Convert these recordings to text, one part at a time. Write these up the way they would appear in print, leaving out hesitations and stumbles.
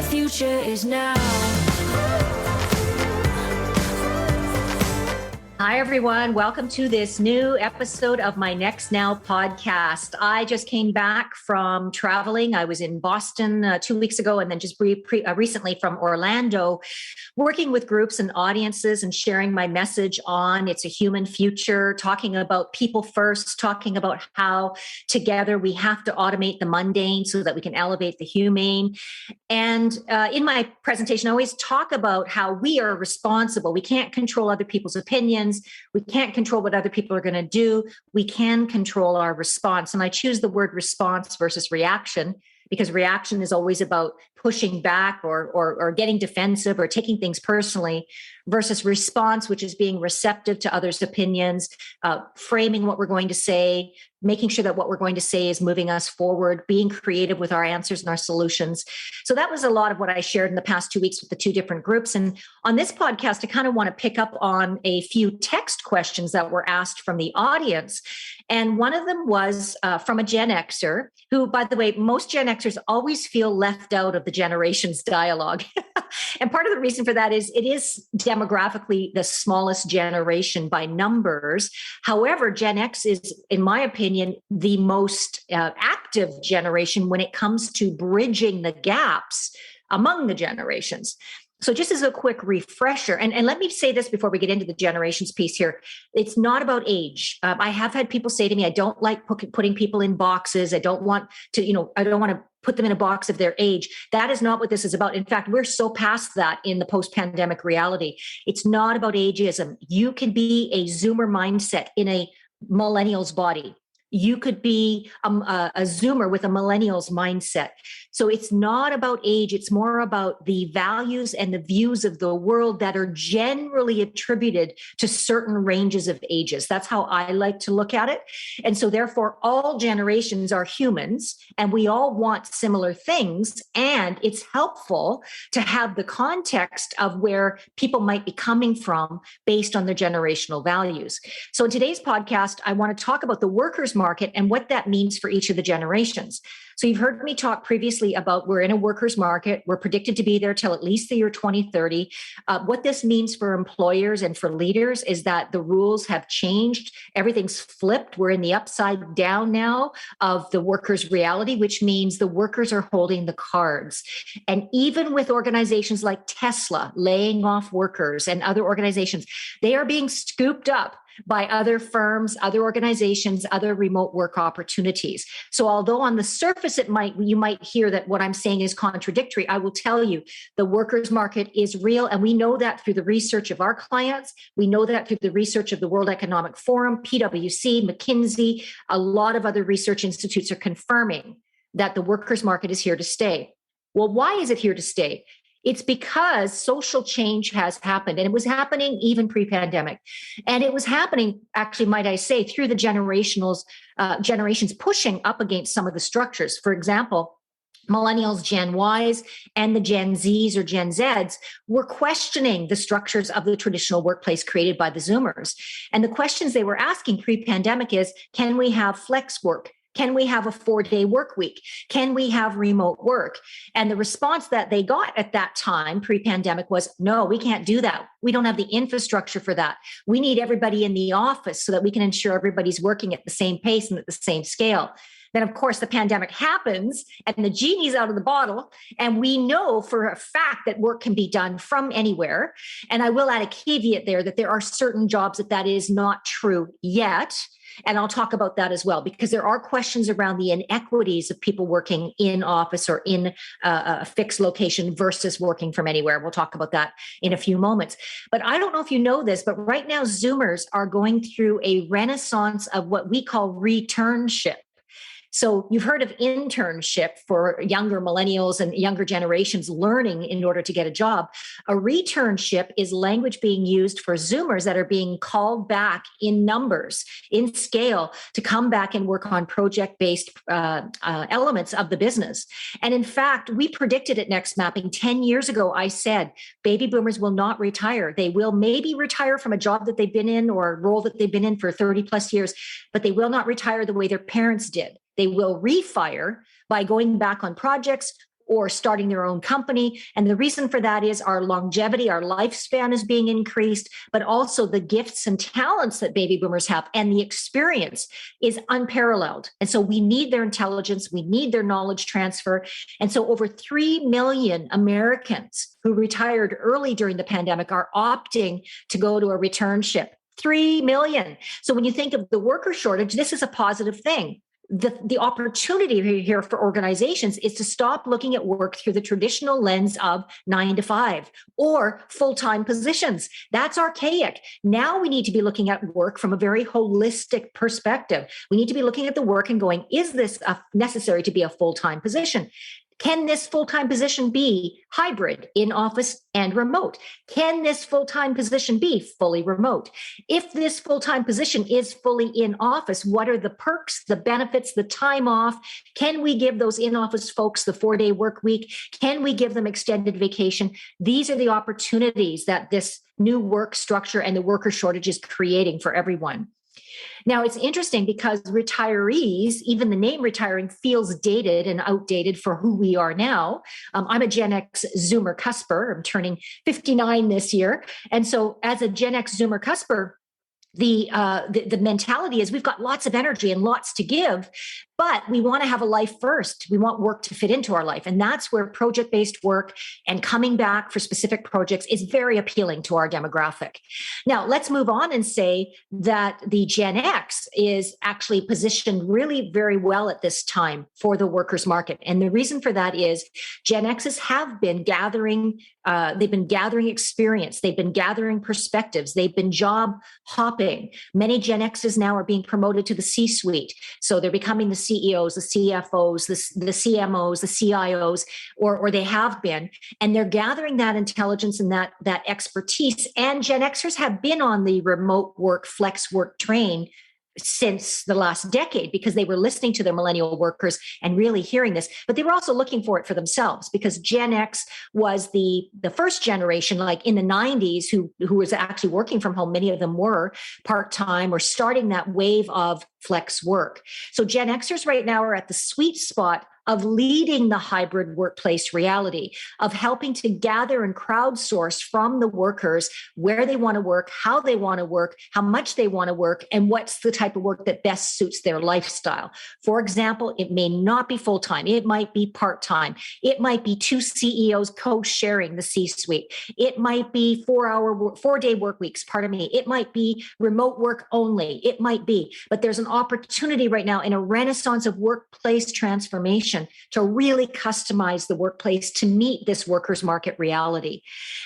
future is now. Hi, everyone. Welcome to this new episode of my Next Now podcast. I just came back from traveling. I was in Boston 2 weeks ago and then just recently from Orlando, working with groups and audiences and sharing my message on It's a Human Future, talking about people first, talking about how together we have to automate the mundane so that we can elevate the humane. And in my presentation, I always talk about how we are responsible. We can't control other people's opinions. We can't control what other people are going to do. We can control our response. And I choose the word response versus reaction because reaction is always about pushing back or getting defensive or taking things personally, versus response, which is being receptive to others' opinions, framing what we're going to say, making sure that what we're going to say is moving us forward, being creative with our answers and our solutions. So that was a lot of what I shared in the past 2 weeks with the two different groups. And on this podcast, I kind of want to pick up on a few text questions that were asked from the audience. And one of them was from a Gen Xer, who, by the way, most Gen Xers always feel left out of the generations dialogue. And part of the reason for that is it is demographically the smallest generation by numbers. However, Gen X is, in my opinion, the most active generation when it comes to bridging the gaps among the generations. So just as a quick refresher, and let me say this before we get into the generations piece here, it's not about age. I have had people say to me, I don't like putting people in boxes. I don't want to put them in a box of their age. That is not what this is about. In fact, we're so past that in the post-pandemic reality. It's not about ageism. You can be a Zoomer mindset in a millennial's body. You could be a Zoomer with a millennial's mindset. So it's not about age. It's more about the values and the views of the world that are generally attributed to certain ranges of ages. That's how I like to look at it. And so therefore, all generations are humans and we all want similar things. And it's helpful to have the context of where people might be coming from based on their generational values. So in today's podcast, I want to talk about the workers' market and what that means for each of the generations. So you've heard me talk previously about we're in a workers' market. We're predicted to be there till at least the year 2030. What this means for employers and for leaders is that the rules have changed. Everything's flipped. We're in the upside down now of the workers' reality, which means the workers are holding the cards. And even with organizations like Tesla laying off workers and other organizations, they are being scooped up by other firms, other organizations, other remote work opportunities. So although on the surface you might hear that what I'm saying is contradictory, I will tell you the workers' market is real. And we know that through the research of our clients. We know that through the research of the World Economic Forum, PwC, McKinsey, a lot of other research institutes are confirming that the workers' market is here to stay. Well, why is it here to stay? It's because social change has happened, and it was happening even pre-pandemic. And it was happening, actually, might I say, through the generations pushing up against some of the structures. For example, millennials, Gen Ys, and the Gen Zs or Gen Zs were questioning the structures of the traditional workplace created by the Zoomers. And the questions they were asking pre-pandemic is, can we have flex work? Can we have a 4-day work week? Can we have remote work? And the response that they got at that time, pre-pandemic, was, no, we can't do that. We don't have the infrastructure for that. We need everybody in the office so that we can ensure everybody's working at the same pace and at the same scale. Then, of course, the pandemic happens and the genie's out of the bottle. And we know for a fact that work can be done from anywhere. And I will add a caveat there that there are certain jobs that is not true yet. And I'll talk about that as well, because there are questions around the inequities of people working in office or in a fixed location versus working from anywhere. We'll talk about that in a few moments. But I don't know if you know this, but right now, Zoomers are going through a renaissance of what we call returnship. So you've heard of internship for younger millennials and younger generations learning in order to get a job. A returnship is language being used for Zoomers that are being called back in numbers, in scale, to come back and work on project-based elements of the business. And in fact, we predicted at Next Mapping 10 years ago, I said, baby boomers will not retire. They will maybe retire from a job that they've been in or a role that they've been in for 30 plus years, but they will not retire the way their parents did. They will refire by going back on projects or starting their own company. And the reason for that is our longevity, our lifespan is being increased, but also the gifts and talents that baby boomers have and the experience is unparalleled. And so we need their intelligence, we need their knowledge transfer. And so over 3 million Americans who retired early during the pandemic are opting to go to a returnship. 3 million. So when you think of the worker shortage, this is a positive thing. The opportunity here for organizations is to stop looking at work through the traditional lens of 9 to 5 or full-time positions. That's archaic. Now we need to be looking at work from a very holistic perspective. We need to be looking at the work and going, is this necessary to be a full-time position? Can this full-time position be hybrid, in office and remote? Can this full-time position be fully remote? If this full-time position is fully in office, what are the perks, the benefits, the time off? Can we give those in-office folks the 4-day work week? Can we give them extended vacation? These are the opportunities that this new work structure and the worker shortage is creating for everyone. Now, it's interesting because retirees, even the name retiring feels dated and outdated for who we are now. I'm a Gen X Zoomer cusper. I'm turning 59 this year. And so as a Gen X Zoomer cusper, the mentality is we've got lots of energy and lots to give, but we want to have a life first. We want work to fit into our life. And that's where project-based work and coming back for specific projects is very appealing to our demographic. Now, let's move on and say that the Gen X is actually positioned really very well at this time for the workers' market. And the reason for that is Gen Xs have been gathering, they've been gathering experience, they've been gathering perspectives, they've been job hopping. Many Gen Xs now are being promoted to the C-suite. So they're becoming the CEOs, the CFOs, the CMOs, the CIOs, or they have been, and they're gathering that intelligence and that expertise. And Gen Xers have been on the remote work, flex work train since the last decade because they were listening to their millennial workers and really hearing this, but they were also looking for it for themselves because Gen X was the first generation, like in the 90s, who was actually working from home. Many of them were part-time or starting that wave of flex work. So Gen Xers right now are at the sweet spot of leading the hybrid workplace reality, of helping to gather and crowdsource from the workers where they want to work, how they want to work, how much they want to work, and what's the type of work that best suits their lifestyle. For example, it may not be full-time. It might be part-time. It might be 2 CEOs co-sharing the C-suite. It might be 4-day work weeks, It might be remote work only. It might be, but there's an opportunity right now in a renaissance of workplace transformation to really customize the workplace to meet this workers' market reality.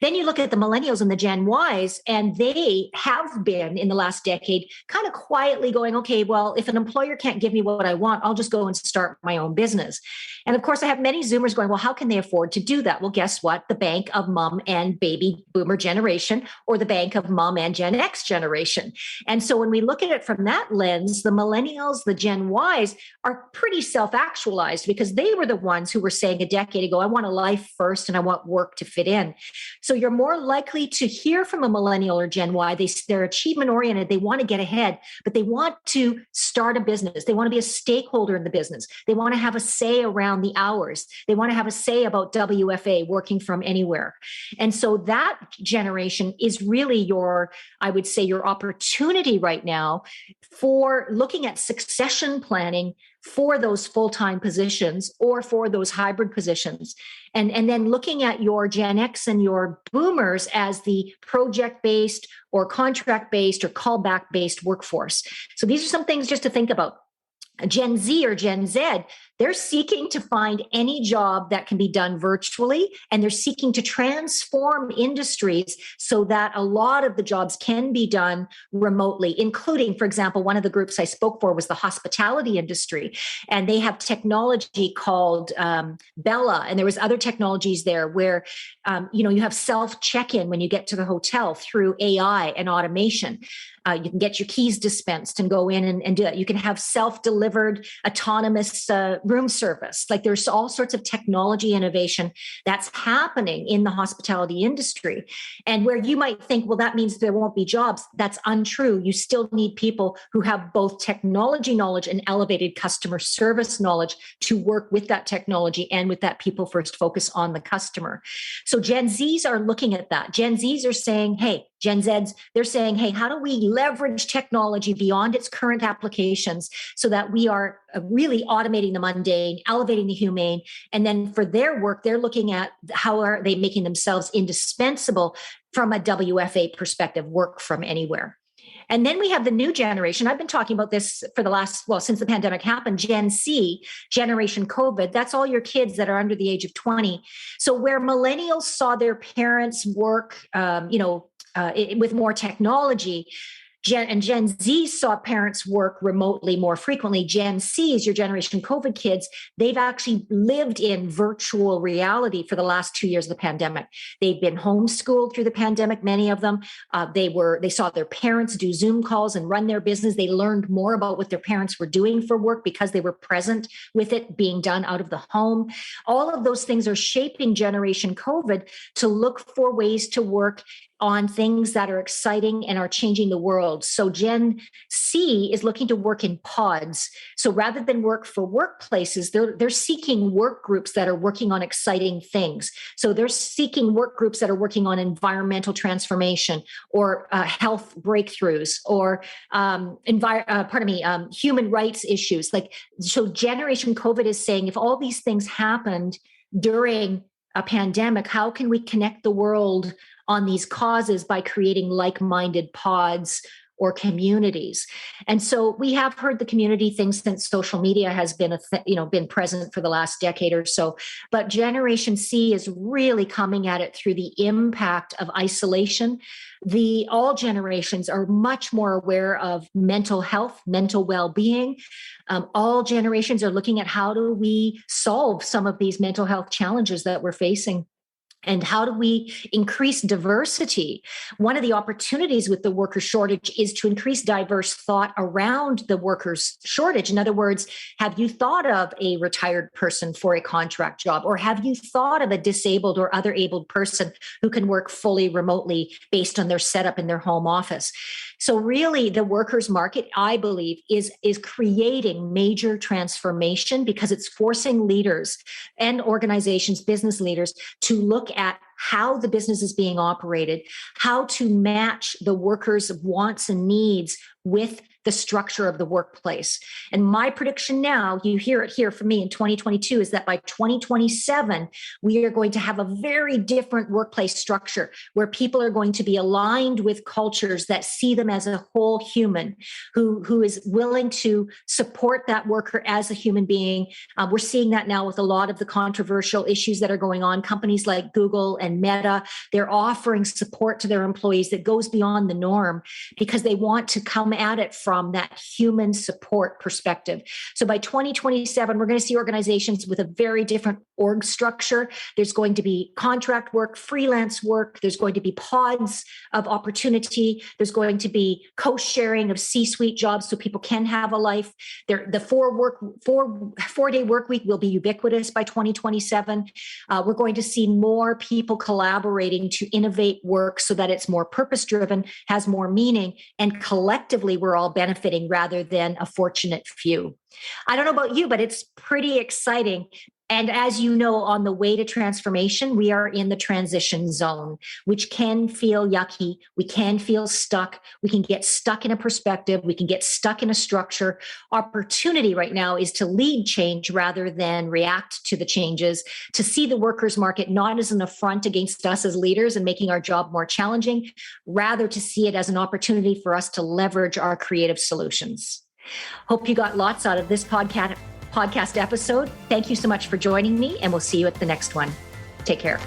Then you look at the millennials and the Gen Ys, and they have been in the last decade kind of quietly going, okay, well, if an employer can't give me what I want, I'll just go and start my own business. And of course, I have many Zoomers going, well, how can they afford to do that? Well, guess what? The bank of mom and baby boomer generation, or the bank of mom and Gen X generation. And so when we look at it from that lens, the millennials, the Gen Ys are pretty self-actualized because they were the ones who were saying a decade ago, I want a life first and I want work to fit in. So you're more likely to hear from a millennial or Gen Y. They're achievement oriented. They want to get ahead, but they want to start a business. They want to be a stakeholder in the business. They want to have a say around the hours. They want to have a say about WFA, working from anywhere. And so that generation is really I would say your opportunity right now for looking at succession planning for those full-time positions or for those hybrid positions. And then looking at your Gen X and your boomers as the project-based or contract-based or callback-based workforce. So these are some things just to think about. Gen Z or Gen Z, they're seeking to find any job that can be done virtually, and they're seeking to transform industries so that a lot of the jobs can be done remotely, including, for example, one of the groups I spoke for was the hospitality industry, and they have technology called Bella, and there was other technologies there where, you have self check-in when you get to the hotel through AI and automation. You can get your keys dispensed and go in and do that. You can have self-delivery delivered autonomous room service. Like there's all sorts of technology innovation that's happening in the hospitality industry. And where you might think, well, that means there won't be jobs. That's untrue. You still need people who have both technology knowledge and elevated customer service knowledge to work with that technology and with that people first focus on the customer. So Gen Zs are looking at that. Gen Zs are saying, hey, Gen Zs, they're saying, hey, how do we leverage technology beyond its current applications so that we are really automating the mundane, elevating the humane? And then for their work, they're looking at how are they making themselves indispensable from a WFA perspective, work from anywhere. And then we have the new generation. I've been talking about this for the since the pandemic happened, Gen C, Generation COVID. That's all your kids that are under the age of 20. So where millennials saw their parents work, with more technology, Gen Z saw parents work remotely more frequently. Gen C's, your Generation COVID kids, they've actually lived in virtual reality for the last 2 years of the pandemic. They've been homeschooled through the pandemic, many of them. They saw their parents do Zoom calls and run their business. They learned more about what their parents were doing for work because they were present with it being done out of the home. All of those things are shaping Generation COVID to look for ways to work on things that are exciting and are changing the world. So Gen C is looking to work in pods. So rather than work for workplaces, they're seeking work groups that are working on exciting things. So they're seeking work groups that are working on environmental transformation or health breakthroughs or human rights issues. So Generation COVID is saying if all these things happened during a pandemic, how can we connect the world on these causes by creating like-minded pods or communities? And so we have heard the community thing since social media has been been present for the last decade or so. But Generation C is really coming at it through the impact of isolation. All generations are much more aware of mental health, mental well-being. All generations are looking at how do we solve some of these mental health challenges that we're facing. And how do we increase diversity? One of the opportunities with the worker shortage is to increase diverse thought around the workers shortage. In other words, have you thought of a retired person for a contract job? Or have you thought of a disabled or other abled person who can work fully remotely based on their setup in their home office? So really the workers market, I believe, is creating major transformation because it's forcing leaders and organizations, business leaders, to look at how the business is being operated, how to match the workers' wants and needs with the structure of the workplace. And my prediction now, you hear it here from me in 2022, is that by 2027, we are going to have a very different workplace structure where people are going to be aligned with cultures that see them as a whole human, who is willing to support that worker as a human being. We're seeing that now with a lot of the controversial issues that are going on. Companies like Google and Meta, they're offering support to their employees that goes beyond the norm because they want to come at it from that human support perspective. So by 2027, we're going to see organizations with a very different org structure. There's going to be contract work, freelance work. There's going to be pods of opportunity. There's going to be co-sharing of C-suite jobs so people can have a life. The 4-day work week will be ubiquitous by 2027. We're going to see more people collaborating to innovate work so that it's more purpose-driven, has more meaning, and collectively we're all benefiting rather than a fortunate few. I don't know about you, but it's pretty exciting. And as you know, on the way to transformation, we are in the transition zone, which can feel yucky. We can feel stuck. We can get stuck in a perspective. We can get stuck in a structure. Opportunity right now is to lead change rather than react to the changes, to see the workers' market not as an affront against us as leaders and making our job more challenging, rather to see it as an opportunity for us to leverage our creative solutions. Hope you got lots out of this podcast episode. Thank you so much for joining me, and we'll see you at the next one. Take care.